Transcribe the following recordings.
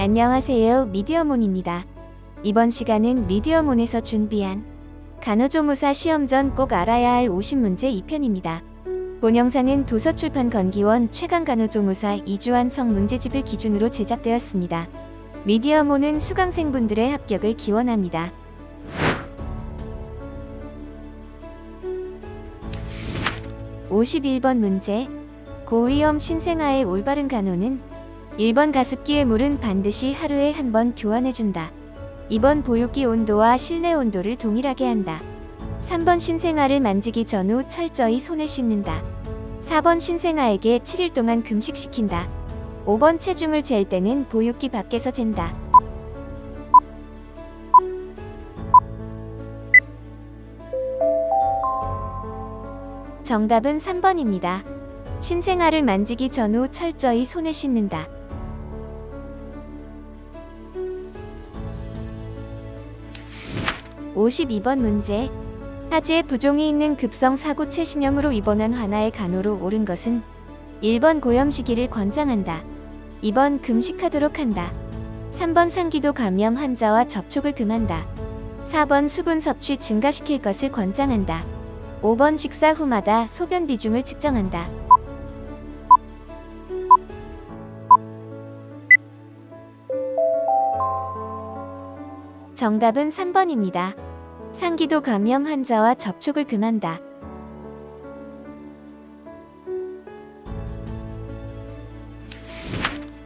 안녕하세요. 미디어몬입니다. 이번 시간은 미디어몬에서 준비한 간호조무사 시험 전 꼭 알아야 할 50문제 2편입니다. 본 영상은 도서출판 건기원 최강간호조무사 이주환 성 문제집을 기준으로 제작되었습니다. 미디어몬은 수강생분들의 합격을 기원합니다. (51번) 문제. 고위험 신생아의 올바른 간호는 1번 가습기의 물은 반드시 하루에 한 번 교환해준다. 2번 보육기 온도와 실내 온도를 동일하게 한다. 3번 신생아를 만지기 전후 철저히 손을 씻는다. 4번 신생아에게 7일 동안 금식시킨다. 5번 체중을 잴 때는 보육기 밖에서 잰다. 정답은 3번입니다. 신생아를 만지기 전후 철저히 손을 씻는다. (52번) 문제. 하지에 부종이 있는 급성 사구 체신염으로 입원한 환아의 간호로 옳은 것은 1번 고염 시기를 권장한다. 2번 금식하도록 한다. 3번 상기도 감염 환자와 접촉을 금한다. 4번 수분 섭취 증가시킬 것을 권장한다. 5번 식사 후마다 소변 비중을 측정한다. 정답은 3번입니다. 상기도 감염 환자와 접촉을 금한다.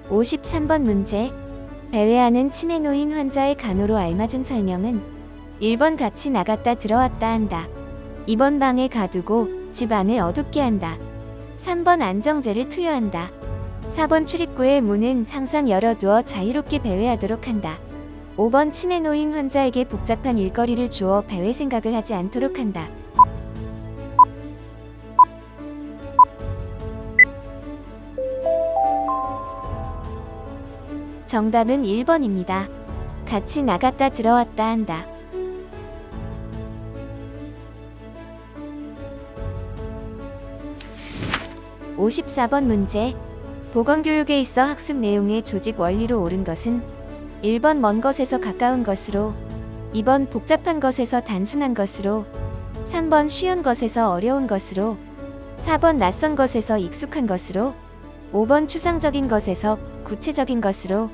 (53번) 문제. 배회하는 치매 노인 환자의 간호로 알맞은 설명은 1번 같이 나갔다 들어왔다 한다. 2번 방에 가두고 집 안을 어둡게 한다. 3번 안정제를 투여한다. 4번 출입구의 문은 항상 열어두어 자유롭게 배회하도록 한다. 5번 치매 노인 환자에게 복잡한 일거리를 주어 배회 생각을 하지 않도록 한다. 정답은 1번입니다. 같이 나갔다 들어왔다 한다. (54번) 문제. 보건교육에 있어 학습 내용의 조직 원리로 옳은 것은 1번 먼 것에서 가까운 것으로, 2번 복잡한 것에서 단순한 것으로, 3번 쉬운 것에서 어려운 것으로, 4번 낯선 것에서 익숙한 것으로, 5번 추상적인 것에서 구체적인 것으로.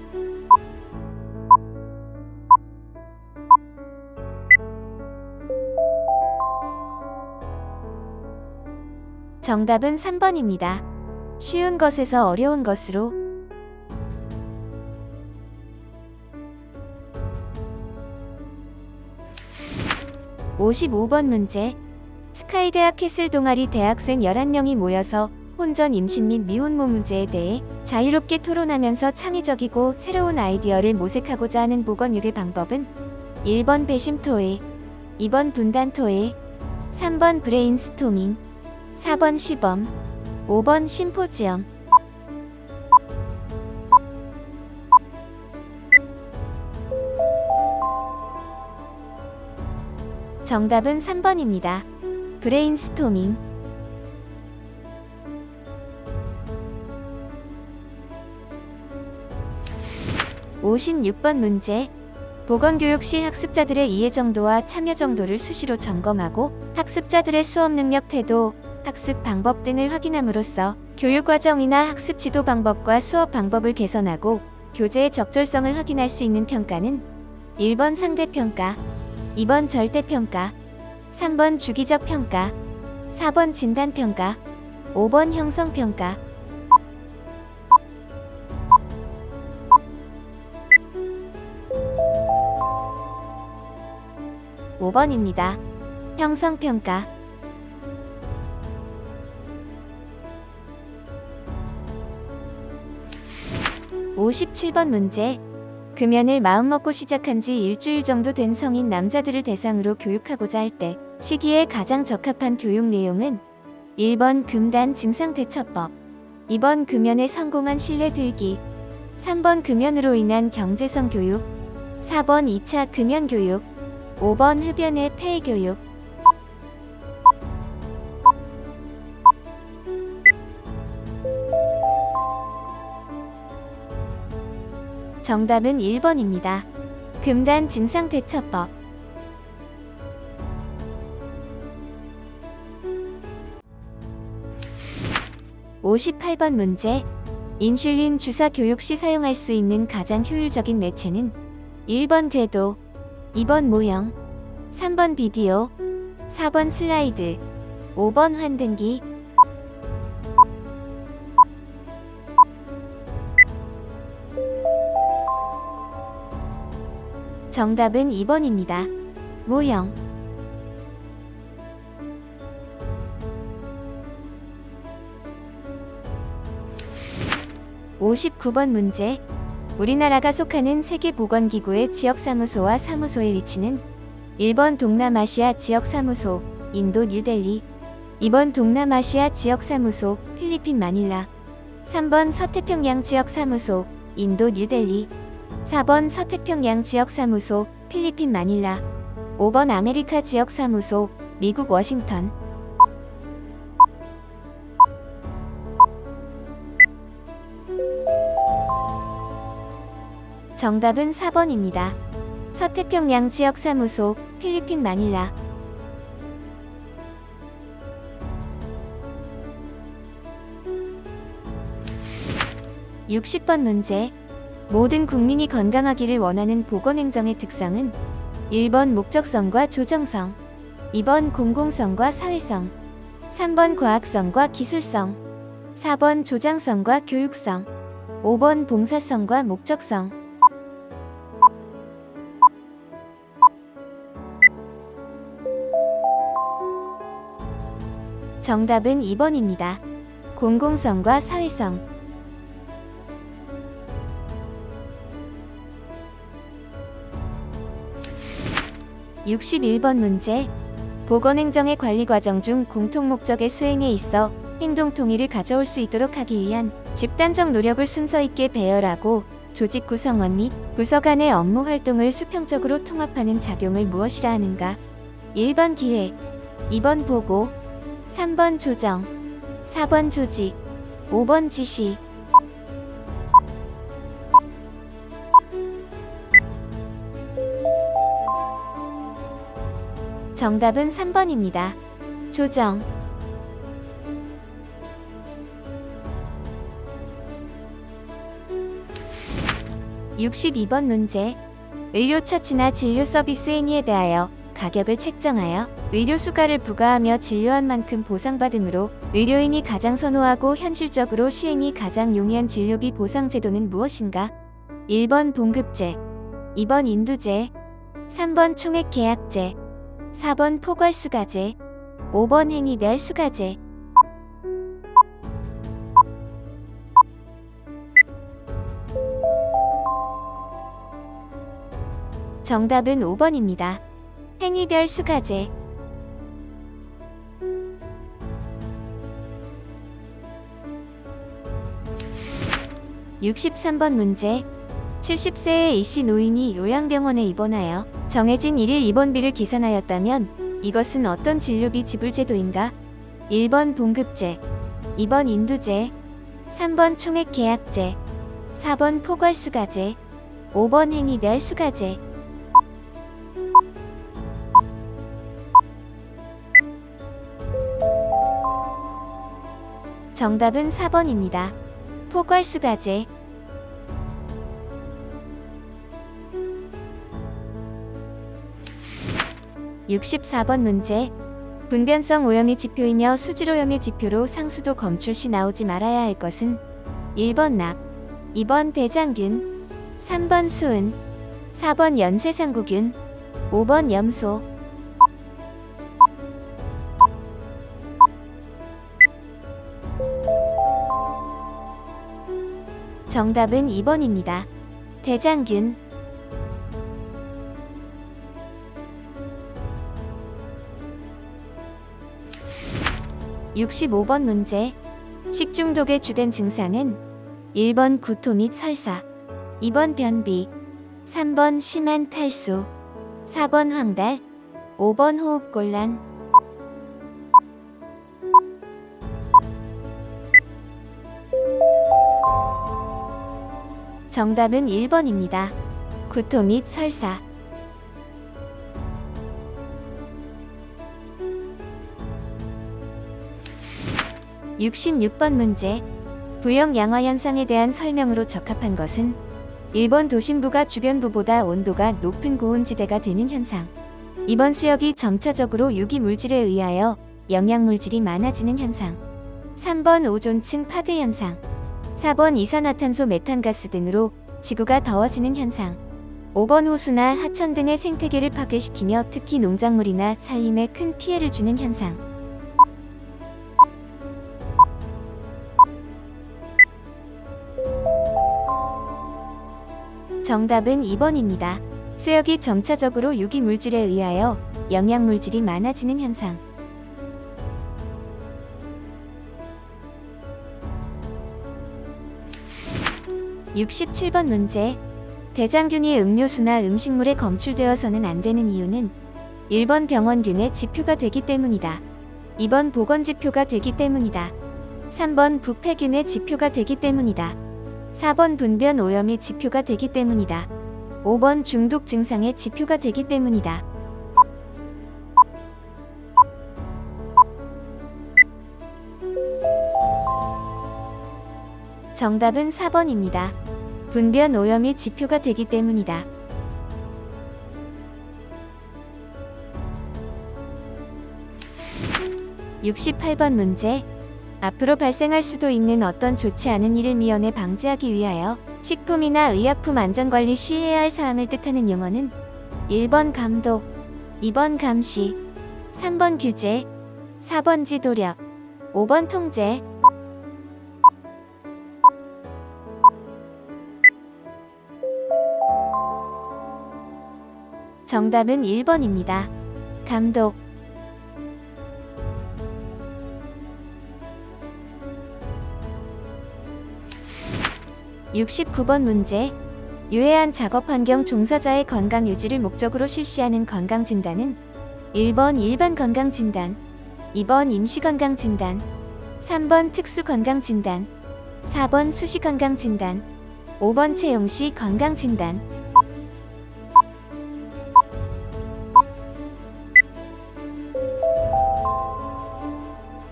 정답은 3번입니다. 쉬운 것에서 어려운 것으로. (55번) 문제. 스카이대학 캐슬 동아리 대학생 11명이 모여서 혼전 임신 및 미혼모 문제에 대해 자유롭게 토론하면서 창의적이고 새로운 아이디어를 모색하고자 하는 보건육의 방법은 1번 배심토해, 2번 분단토해, 3번 브레인스토밍, 4번 시범, 5번 심포지엄. 정답은 3번입니다. 브레인스토밍. (56번) 문제. 보건교육 시 학습자들의 이해 정도와 참여 정도를 수시로 점검하고 학습자들의 수업 능력, 태도, 학습 방법 등을 확인함으로써 교육과정이나 학습 지도 방법과 수업 방법을 개선하고 교재의 적절성을 확인할 수 있는 평가는 1번 상대평가, 2번 절대평가, 3번 주기적 평가, 4번 진단평가, 5번 형성평가. (5번입니다) 형성평가. (57번) 문제. 금연을 마음먹고 시작한 지 일주일 정도 된 성인 남자들을 대상으로 교육하고자 할 때 시기에 가장 적합한 교육 내용은 1번 금단 증상 대처법, 2번 금연에 성공한 신뢰 들기, 3번 금연으로 인한 경제성 교육, 4번 2차 금연 교육, 5번 흡연의 폐해 교육. 정답은 1번입니다. 금단 증상 대처법. 58번 문제. 인슐린 주사 교육 시 사용할 수 있는 가장 효율적인 매체는 1번 궤도, 2번 모형, 3번 비디오, 4번 슬라이드, 5번 환등기. 정답은 2번입니다. 모형. 59번 문제. 우리나라가 속하는 세계보건기구의 지역사무소와 사무소의 위치는 1번 동남아시아 지역사무소, 인도 뉴델리, 2번 동남아시아 지역사무소, 필리핀 마닐라, 3번 서태평양 지역사무소, 인도 뉴델리, 4번 서태평양 지역사무소, 필리핀 마닐라, 5번 아메리카 지역사무소, 미국 워싱턴. 정답은 4번입니다. 서태평양 지역사무소, 필리핀 마닐라. 60번 문제. 모든 국민이 건강하기를 원하는 보건행정의 특성은 1번 목적성과 조정성, 2번 공공성과 사회성, 3번 과학성과 기술성, 4번 조장성과 교육성, 5번 봉사성과 목적성. 정답은 2번입니다. 공공성과 사회성. 61번 문제. 보건행정의 관리 과정 중 공통 목적의 수행에 있어 행동 통일을 가져올 수 있도록 하기 위한 집단적 노력을 순서 있게 배열하고 조직 구성원 및 부서 간의 업무 활동을 수평적으로 통합하는 작용을 무엇이라 하는가? 1번 기획, 2번 보고, 3번 조정, 4번 조직, 5번 지시. 정답은 3번입니다. 조정. 62번 문제. 의료 처치나 진료 서비스 행위에 대하여 가격을 책정하여 의료 수가를 부과하며 진료한 만큼 보상받으므로 의료인이 가장 선호하고 현실적으로 시행이 가장 용이한 진료비 보상 제도는 무엇인가? 1번 봉급제, 2번 인두제, 3번 총액계약제, 4번 포괄수가제, 5번 행위별 수가제. 정답은 5번입니다. 행위별 수가제. 63번 문제. 70세의 A씨 노인이 요양병원에 입원하여 정해진 1일 입원비를 계산하였다면 이것은 어떤 진료비 지불 제도인가? 1번 봉급제, 2번 인두제, 3번 총액계약제, 4번 포괄수가제, 5번 행위별 수가제. 정답은 4번입니다. 포괄수가제. 64번 문제. 분변성 오염이 지표이며 수질오염의 지표로 상수도 검출 시 나오지 말아야 할 것은 1번 납, 2번 대장균, 3번 수은, 4번 연쇄상구균, 5번 염소. 정답은 2번입니다. 대장균. 65번 문제. 식중독의 주된 증상은 1번 구토 및 설사, 2번 변비, 3번 심한 탈수, 4번 황달, 5번 호흡곤란. 정답은 1번입니다. 구토 및 설사. 66번 문제. 부영 양화 현상에 대한 설명으로 적합한 것은 1번 도심부가 주변부보다 온도가 높은 고온지대가 되는 현상. 2번 수역이 점차적으로 유기물질에 의하여 영양물질이 많아지는 현상. 3번 오존층 파괴 현상. 4번 이산화탄소 메탄가스 등으로 지구가 더워지는 현상. 5번 호수나 하천 등의 생태계를 파괴시키며 특히 농작물이나 산림에 큰 피해를 주는 현상. 정답은 2번입니다. 수역이 점차적으로 유기물질에 의하여 영양물질이 많아지는 현상. 67번 문제. 대장균이 음료수나 음식물에 검출되어서는 안 되는 이유는 1번 병원균의 지표가 되기 때문이다. 2번 보건지표가 되기 때문이다. 3번 부패균의 지표가 되기 때문이다. 4번 분변 오염이 지표가 되기 때문이다. 5번 중독 증상의 지표가 되기 때문이다. 정답은 4번입니다. 분변 오염이 지표가 되기 때문이다. 68번 문제. 앞으로 발생할 수도 있는 어떤 좋지 않은 일을 미연에 방지하기 위하여 식품이나 의약품 안전관리 시 해야 할 사항을 뜻하는 용어는 1번 감독, 2번 감시, 3번 규제, 4번 지도력, 5번 통제. 정답은 1번입니다. 감독. 69번 문제. 유해한 작업 환경 종사자의 건강 유지를 목적으로 실시하는 건강진단은 1번 일반 건강진단, 2번 임시건강진단, 3번 특수건강진단, 4번 수시건강진단, 5번 채용시 건강진단.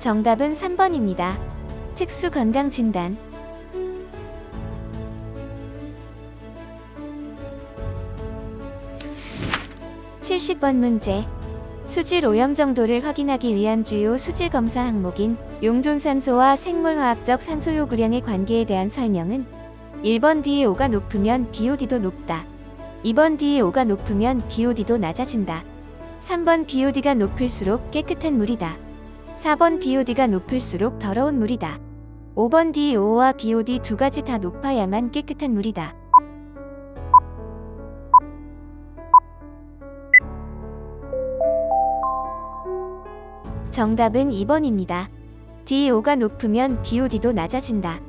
정답은 3번입니다. 특수건강진단. 70번 문제. 수질 오염 정도를 확인하기 위한 주요 수질 검사 항목인 용존산소와 생물화학적 산소 요구량의 관계에 대한 설명은 1번 DEO가 높으면 BOD도 높다. 2번 DEO가 높으면 BOD도 낮아진다. 3번 BOD가 높을수록 깨끗한 물이다. 4번 BOD가 높을수록 더러운 물이다. 5번 DEO와 BOD 두 가지 다 높아야만 깨끗한 물이다. 정답은 2번입니다. DEO가 높으면 BOD도 낮아진다.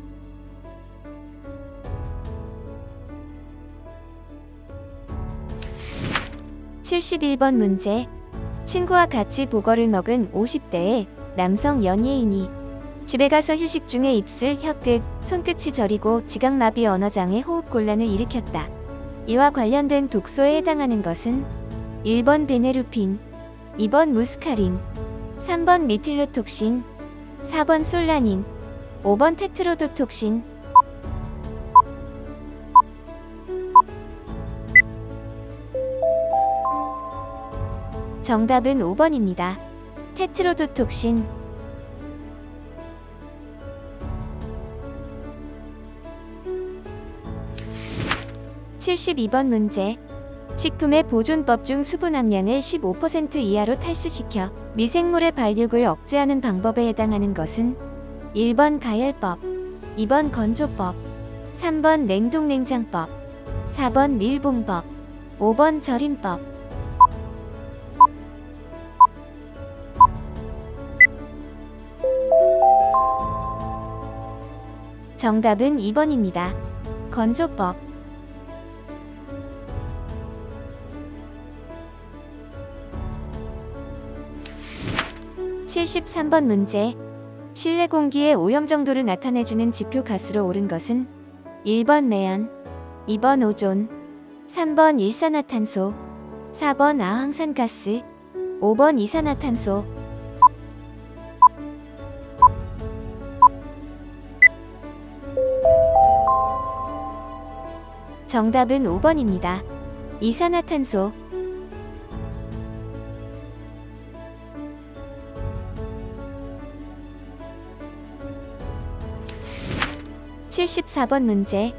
71번 문제. 친구와 같이 보거를 먹은 50대의 남성 연예인이 집에 가서 휴식 중에 입술, 혀끝, 손끝이 저리고 지각마비 언어장애 호흡곤란을 일으켰다. 이와 관련된 독소에 해당하는 것은 1번 베네루핀, 2번 무스카린, 3번 미틸로톡신, 4번 솔라닌, 5번 테트로도톡신. 정답은 5번입니다. 테트로도톡신. 72번 문제. 식품의 보존법 중 수분 함량을 15% 이하로 탈수시켜 미생물의 발육을 억제하는 방법에 해당하는 것은 1번 가열법, 2번 건조법, 3번 냉동냉장법, 4번 밀봉법, 5번 절임법. 정답은 2번입니다. 건조법. 73번 문제. 실내 공기의 오염 정도를 나타내주는 지표 가스로 오른 것은 1번 매연, 2번 오존, 3번 일산화탄소, 4번 아황산가스, 5번 이산화탄소. 정답은 5번입니다. 이산화탄소. 74번 문제.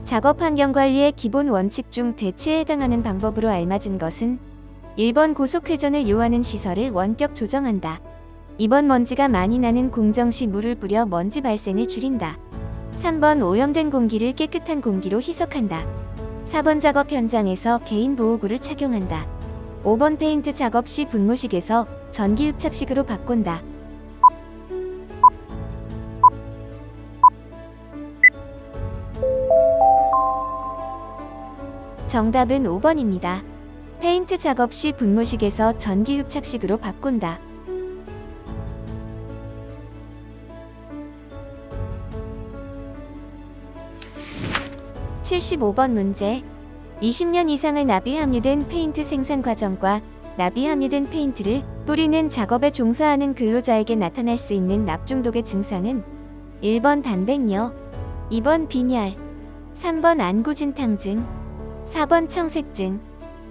작업 환경 관리의 기본 원칙 중 대체에 해당하는 방법으로 알맞은 것은 1번 고속회전을 요하는 시설을 원격 조정한다. 2번 먼지가 많이 나는 공정 시 물을 뿌려 먼지 발생을 줄인다. 3번 오염된 공기를 깨끗한 공기로 희석한다. 4번 작업 현장에서 개인 보호구를 착용한다. 5번 페인트 작업 시 분무식에서 전기 흡착식으로 바꾼다. 정답은 5번입니다. 페인트 작업 시 분무식에서 전기 흡착식으로 바꾼다. 75번 문제. 20년 이상을 납이 함유된 페인트 생산 과정과 납이 함유된 페인트를 뿌리는 작업에 종사하는 근로자에게 나타날 수 있는 납 중독의 증상은 1번 단백뇨, 2번 빈혈, 3번 안구진탕증, 4번 청색증,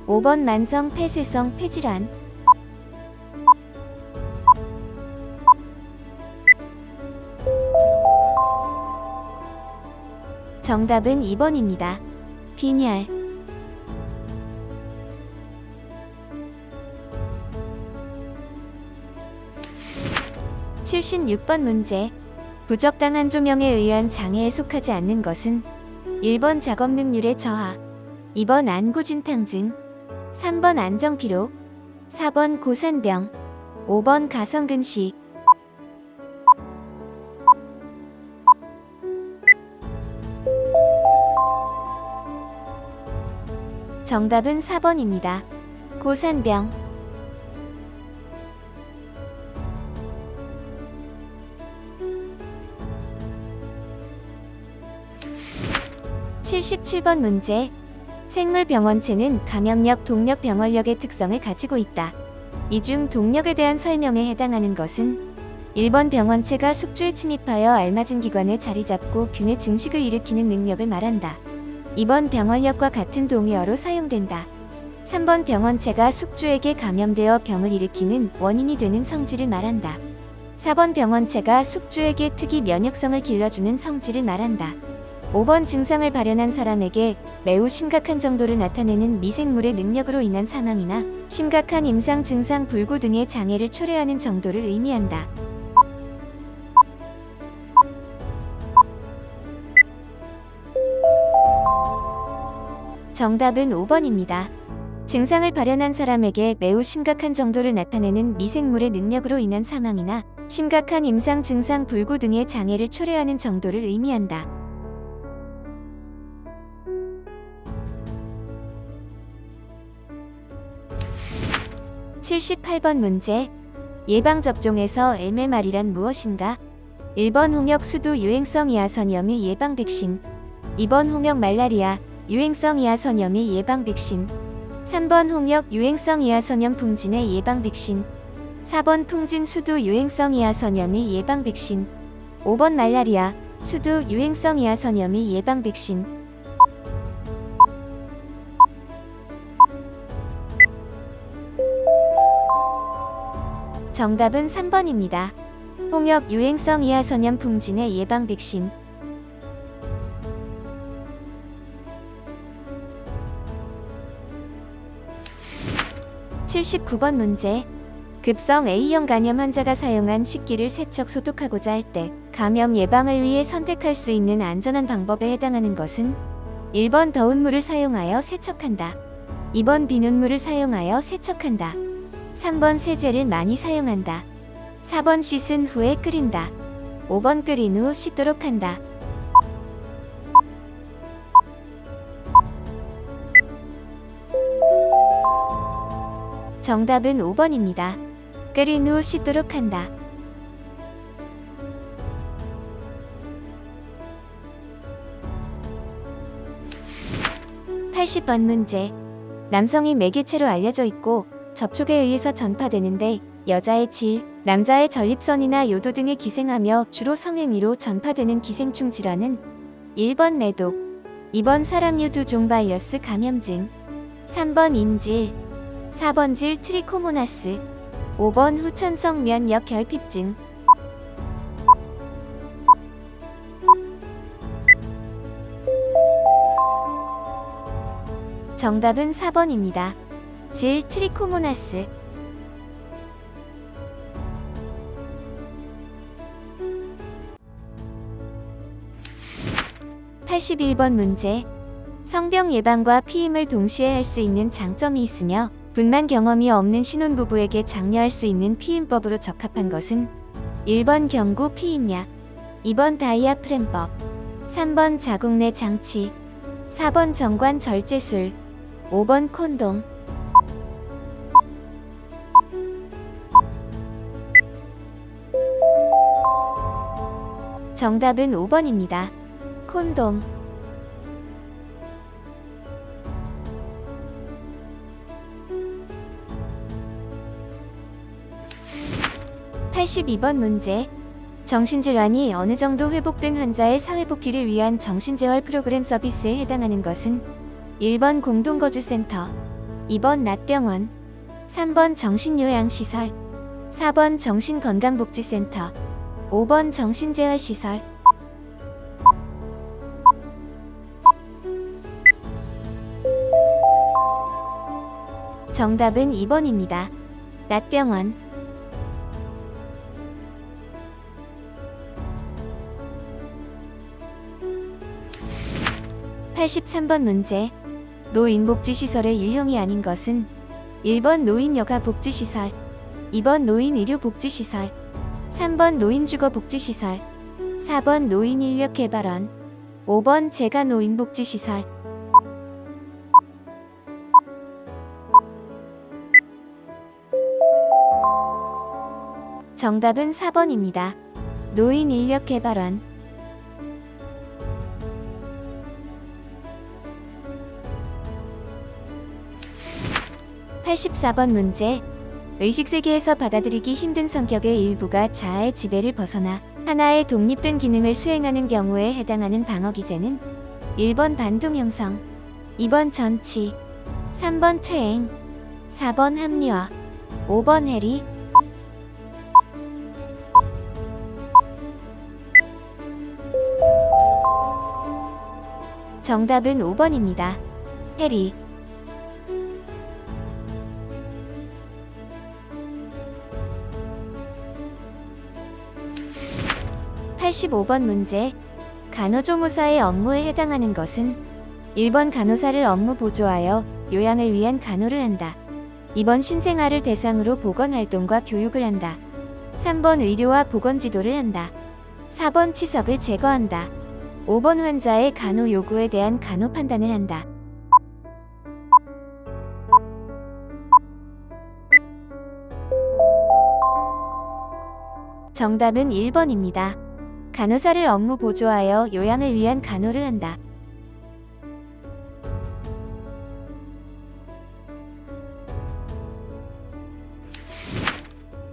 5번 만성 폐쇄성 폐질환. 정답은 2번입니다. 빈혈. 76번 문제. 부적당한 조명에 의한 장애에 속하지 않는 것은 1번 작업 능률의 저하, 2번 안구진탕증, 3번 안정피로, 4번 고산병, 5번 가성근식. 정답은 4번입니다. 고산병. 77번 문제. 생물병원체는 감염력, 동력, 병원력의 특성을 가지고 있다. 이 중 동력에 대한 설명에 해당하는 것은 1번 병원체가 숙주에 침입하여 알맞은 기관에 자리 잡고 균의 증식을 일으키는 능력을 말한다. 2번 병원력과 같은 동의어로 사용된다. 3번 병원체가 숙주에게 감염되어 병을 일으키는 원인이 되는 성질을 말한다. 4번 병원체가 숙주에게 특이 면역성을 길러주는 성질을 말한다. 5번 증상을 발현한 사람에게 매우 심각한 정도를 나타내는 미생물의 능력으로 인한 사망이나 심각한 임상 증상 불구 등의 장애를 초래하는 정도를 의미한다. 정답은 5번입니다. 증상을 발현한 사람에게 매우 심각한 정도를 나타내는 미생물의 능력으로 인한 사망이나 심각한 임상 증상 불구 등의 장애를 초래하는 정도를 의미한다. 78번 문제. 예방접종에서 MMR이란 무엇인가? 1번 홍역 수두 유행성 이하선염의 예방 백신, 2번 홍역 말라리아 유행성 이하선염의 예방 백신, 3번 홍역 유행성 이하선염 풍진의 예방 백신, 4번 풍진 수두 유행성 이하선염의 예방 백신, 5번 말라리아 수두 유행성 이하선염의 예방 백신. 정답은 3번입니다. 홍역 유행성 이하선염 풍진의 예방 백신. 79번 문제. 급성 A형 간염 환자가 사용한 식기를 세척 소독하고자 할 때 감염 예방을 위해 선택할 수 있는 안전한 방법에 해당하는 것은 1번 더운 물을 사용하여 세척한다. 2번 비눗물을 사용하여 세척한다. 3번 세제를 많이 사용한다. 4번 씻은 후에 끓인다. 5번 끓인 후 씻도록 한다. 정답은 5번입니다. 끓인 후 씻도록 한다. 80번 문제. 남성이 매개체로 알려져 있고 접촉에 의해서 전파되는데 여자의 질, 남자의 전립선이나 요도 등에 기생하며 주로 성행위로 전파되는 기생충 질환은 1번 매독, 2번 사람류 두종 바이러스 감염증, 3번 인질, 4번 질 트리코모나스, 5번 후천성 면역 결핍증. 정답은 4번입니다. 질 트리코모나스. 81번 문제. 성병 예방과 피임을 동시에 할 수 있는 장점이 있으며 분만 경험이 없는 신혼부부에게 장려할 수 있는 피임법으로 적합한 것은 1번 경구 피임약, 2번 다이아프램법, 3번 자궁 내 장치, 4번 정관 절제술, 5번 콘돔. 정답은 5번입니다. 콘돔. 82번 문제. 정신질환이 어느 정도 회복된 환자의 사회복귀를 위한 정신재활 프로그램 서비스에 해당하는 것은 1번 공동거주센터, 2번 낮병원, 3번 정신요양시설, 4번 정신건강복지센터, 5번 정신재활시설. 정답은 2번입니다. 낮병원. 83번 문제. 노인복지시설의 유형이 아닌 것은 1번 노인여가복지시설, 2번 노인의료복지시설, 3번 노인주거복지시설, 4번 노인인력개발원, 5번 재가노인복지시설. 정답은 4번입니다. 노인인력개발원. 84번 문제. 의식세계에서 받아들이기 힘든 성격의 일부가 자아의 지배를 벗어나 하나의 독립된 기능을 수행하는 경우에 해당하는 방어기제는 1번 반동형성, 2번 전치, 3번 퇴행, 4번 합리화, 5번 해리. 정답은 5번입니다. 해리. 85번 문제. 간호조무사의 업무에 해당하는 것은 1번 간호사를 업무 보조하여 요양을 위한 간호를 한다. 2번 신생아를 대상으로 보건활동과 교육을 한다. 3번 의료와 보건지도를 한다. 4번 치석을 제거한다. 5번 환자의 간호 요구에 대한 간호 판단을 한다. 정답은 1번입니다. 간호사를 업무 보조하여 요양을 위한 간호를 한다.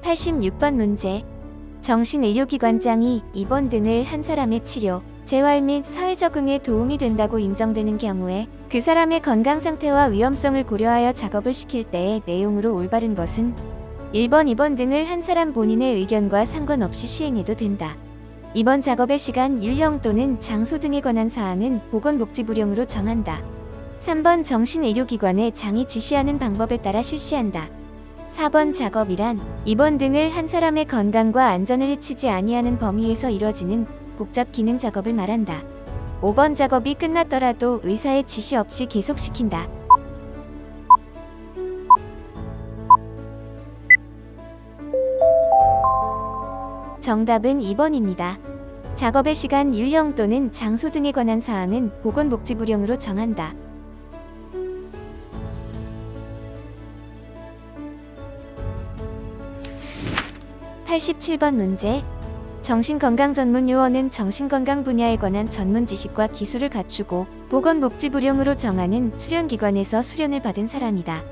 86번 문제. 정신의료기관장이 입원 등을 한 사람의 치료, 재활 및 사회적응에 도움이 된다고 인정되는 경우에 그 사람의 건강 상태와 위험성을 고려하여 작업을 시킬 때의 내용으로 올바른 것은 1번, 2번 등을 한 사람 본인의 의견과 상관없이 시행해도 된다. 2번 작업의 시간, 유형 또는 장소 등에 관한 사항은 보건복지부령으로 정한다. 3번 정신의료기관의 장이 지시하는 방법에 따라 실시한다. 4번 작업이란 2번 등을 한 사람의 건강과 안전을 해치지 아니하는 범위에서 이뤄지는 복잡 기능 작업을 말한다. 5번 작업이 끝났더라도 의사의 지시 없이 계속시킨다. 정답은 2번입니다. 작업의 시간, 유형 또는 장소 등에 관한 사항은 보건복지부령으로 정한다. 87번 문제. 정신건강 전문 요원은 정신건강 분야에 관한 전문 지식과 기술을 갖추고 보건복지부령으로 정하는 수련기관에서 수련을 받은 사람이다.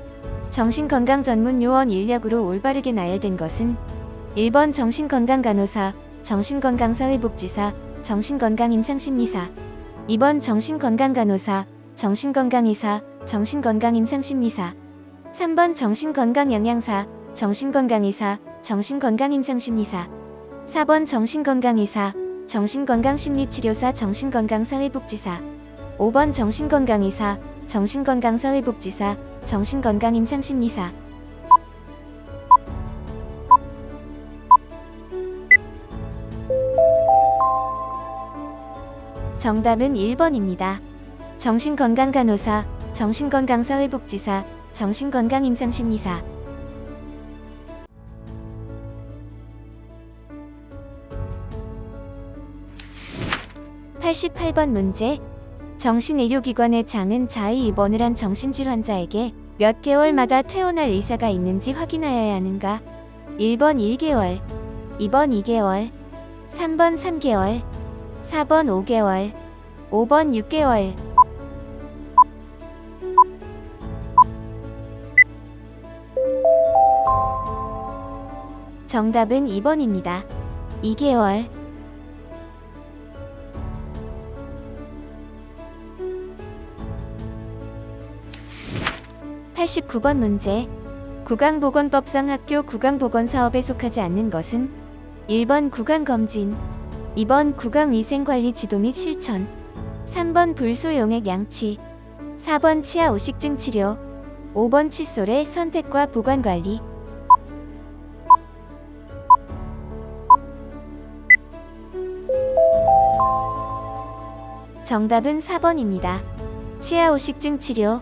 정신건강 전문 요원 인력으로 올바르게 나열된 것은 1번 정신건강간호사, 정신건강사회복지사, 정신건강임상심리사, 2번 정신건강간호사, 정신건강의사, 정신건강임상심리사, 3번 정신건강영양사, 정신건강의사, 정신건강임상심리사, 4번 정신건강의사, 정신건강심리치료사, 정신건강사회복지사, 5번 정신건강의사, 정신건강사회복지사, 정신건강임상심리사. 정답은 1번입니다. 정신건강간호사, 정신건강사회복지사, 정신건강임상심리사. 88번 문제. 정신의료기관의 장은 자의 입원을 한 정신질 환자에게 몇 개월마다 퇴원할 의사가 있는지 확인하여야 하는가? 1번 1개월, 2번 2개월, 3번 3개월, 4번 5개월, 5번 6개월. 정답은 2번입니다. 2개월. 89번 문제. 구강보건법상 학교 구강보건사업에 속하지 않는 것은 1번 구강검진, 2번 구강위생관리 지도 및 실천, 3번 불소용액 양치, 4번 치아 오식증 치료, 5번 칫솔의 선택과 보관관리. 정답은 4번입니다. 치아 오식증 치료.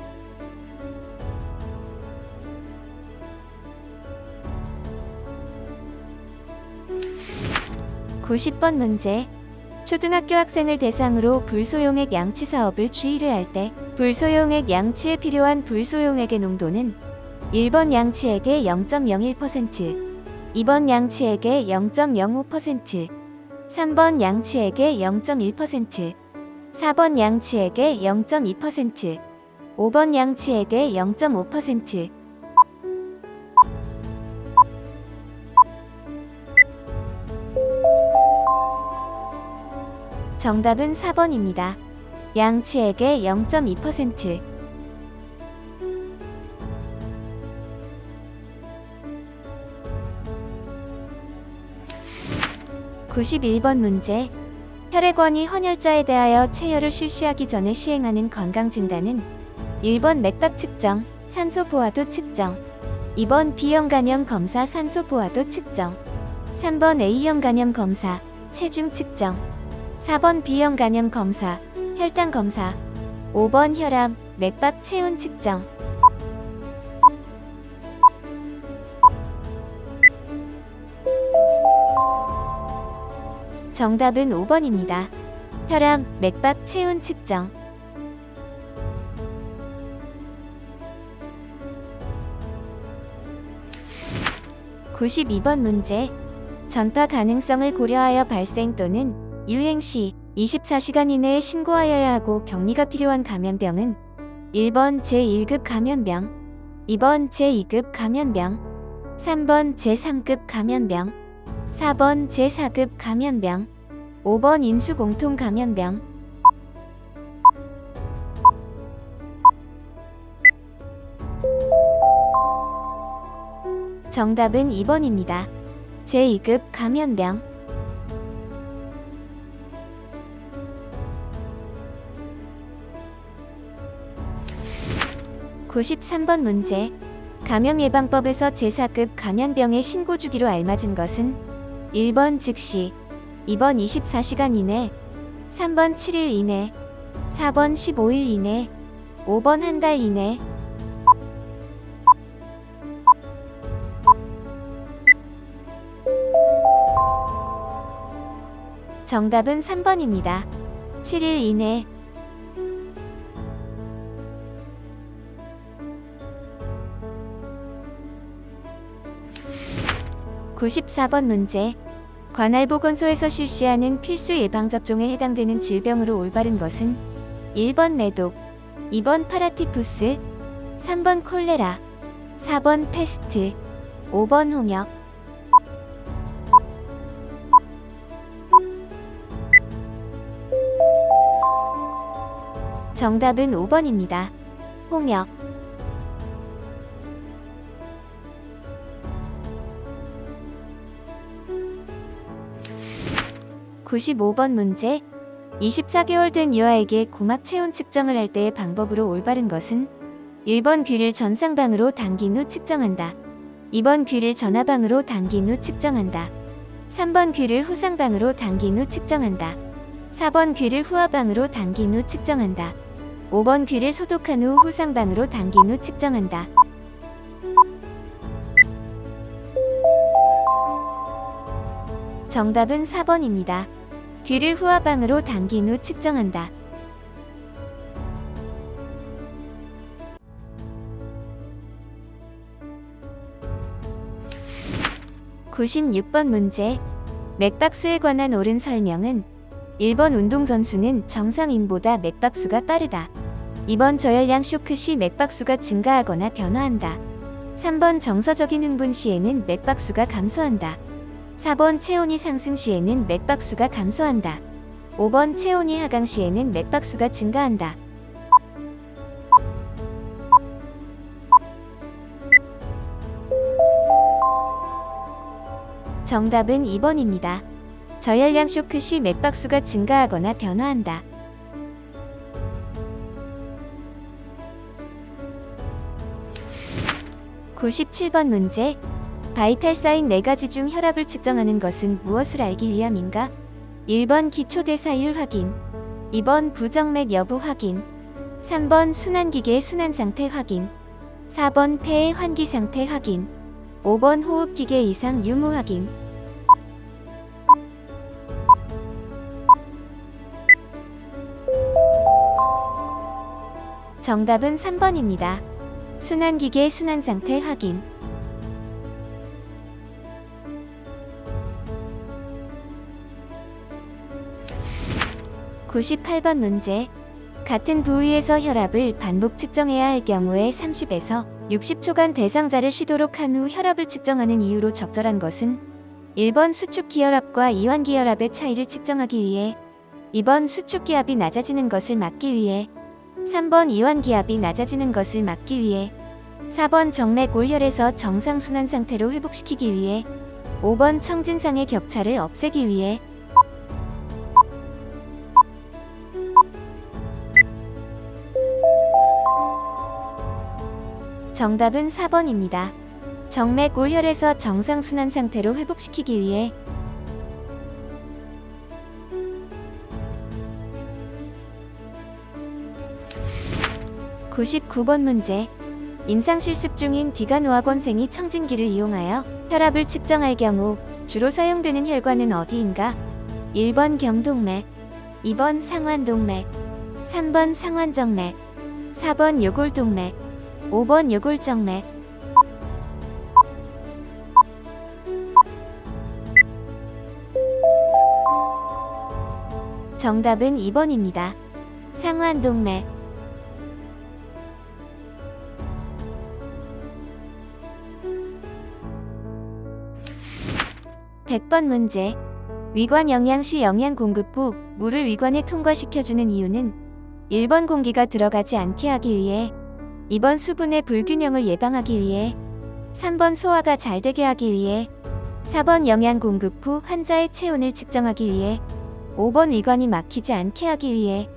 90번 문제. 초등학교 학생을 대상으로 불소용액 양치 사업을 주의를 할 때 불소용액 양치에 필요한 불소용액의 농도는 1번 양치액의 0.01%, 2번 양치액의 0.05%, 3번 양치액의 0.1%, 4번 양치액의 0.2%, 5번 양치액의 0.5%. 정답은 4번입니다. 양치액의 0.2%. 91번 문제. 혈액원이 헌혈자에 대하여 체혈을 실시하기 전에 시행하는 건강진단은 1번 맥박 측정, 산소 포화도 측정, 2번 B형 간염 검사 산소 포화도 측정, 3번 A형 간염 검사 체중 측정, 4번 B형 간염 검사 혈당 검사, 5번 혈압, 맥박 체온 측정. 정답은 5번입니다. 혈압, 맥박 체온 측정. 92번 문제. 전파 가능성을 고려하여 발생 또는 유행 시 24시간 이내에 신고하여야 하고 격리가 필요한 감염병은 1번 제1급 감염병, 2번 제2급 감염병, 3번 제3급 감염병, 4번 제4급 감염병, 5번 인수공통 감염병. 정답은 2번입니다. 제2급 감염병. 93번 문제. 감염예방법에서 제4급 감염병의 신고 주기로 알맞은 것은 1번 즉시, 2번 24시간 이내, 3번 7일 이내, 4번 15일 이내, 5번 한 달 이내. 정답은 3번입니다. 7일 이내. 94번 문제. 관할보건소에서 실시하는 필수 예방접종에 해당되는 질병으로 올바른 것은 1번 매독, 2번 파라티푸스, 3번 콜레라, 4번 패스트, 5번 홍역. 정답은 5번입니다. 홍역. 95번 문제. 24개월 된 유아에게 고막 체온 측정을 할 때의 방법으로 올바른 것은 1번 귀를 전상방으로 당긴 후 측정한다. 2번 귀를 전하방으로 당긴 후 측정한다. 3번 귀를 후상방으로 당긴 후 측정한다. 4번 귀를 후하방으로 당긴 후 측정한다. 5번 귀를 소독한 후 후상방으로 당긴 후 측정한다. 정답은 4번입니다. 귀를 후하방으로 당긴 후 측정한다. (96번) 문제. 맥박수에 관한 옳은 설명은 1번 운동선수는 정상인보다 맥박수가 빠르다. 2번 저혈량 쇼크 시 맥박수가 증가하거나 변화한다. 3번 정서적인 흥분 시에는 맥박수가 감소한다. 4번 체온이 상승 시에는 맥박수가 감소한다. 5번 체온이 하강 시에는 맥박수가 증가한다. 정답은 2번입니다. 저혈량 쇼크 시 맥박수가 증가하거나 변화한다. (97번) 문제. 바이탈 사인 4가지 중 혈압을 측정하는 것은 무엇을 알기 위함인가? 1번 기초대사율 확인, 2번 부정맥 여부 확인, 3번 순환기계의 순환상태 확인, 4번 폐의 환기상태 확인, 5번 호흡기계 이상 유무 확인. 정답은 3번입니다. 순환기계의 순환상태 확인. (98번) 문제. 같은 부위에서 혈압을 반복 측정해야 할 경우에 30에서 60초간 대상자를 쉬도록 한 후 혈압을 측정하는 이유로 적절한 것은 1번 수축기혈압과 이완기혈압의 차이를 측정하기 위해, 2번 수축기압이 낮아지는 것을 막기 위해, 3번 이완기압이 낮아지는 것을 막기 위해, 4번 정맥 올혈에서 정상순환 상태로 회복시키기 위해, 5번 청진상의 격차를 없애기 위해. 정답은 4번입니다. 정맥 올혈에서 정상순환 상태로 회복시키기 위해. (99번) 문제. 임상실습 중인 디간노학원생이 청진기를 이용하여 혈압을 측정할 경우 주로 사용되는 혈관은 어디인가? 1번 경동맥, 2번 상완동맥, 3번 상완정맥, 4번 요골동맥, 5번 요골정맥. 정답은 2번입니다. 상완동맥. (100번) 문제. 위관 영양 시 영양 공급 후 물을 위관에 통과시켜주는 이유는 1번 공기가 들어가지 않게 하기 위해, 2번 수분의 불균형을 예방하기 위해, 3번 소화가 잘 되게 하기 위해, 4번 영양 공급 후 환자의 체온을 측정하기 위해, 5번 위관이 막히지 않게 하기 위해.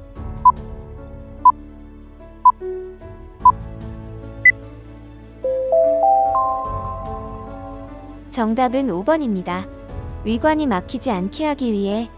정답은 5번입니다. 위관이 막히지 않게 하기 위해.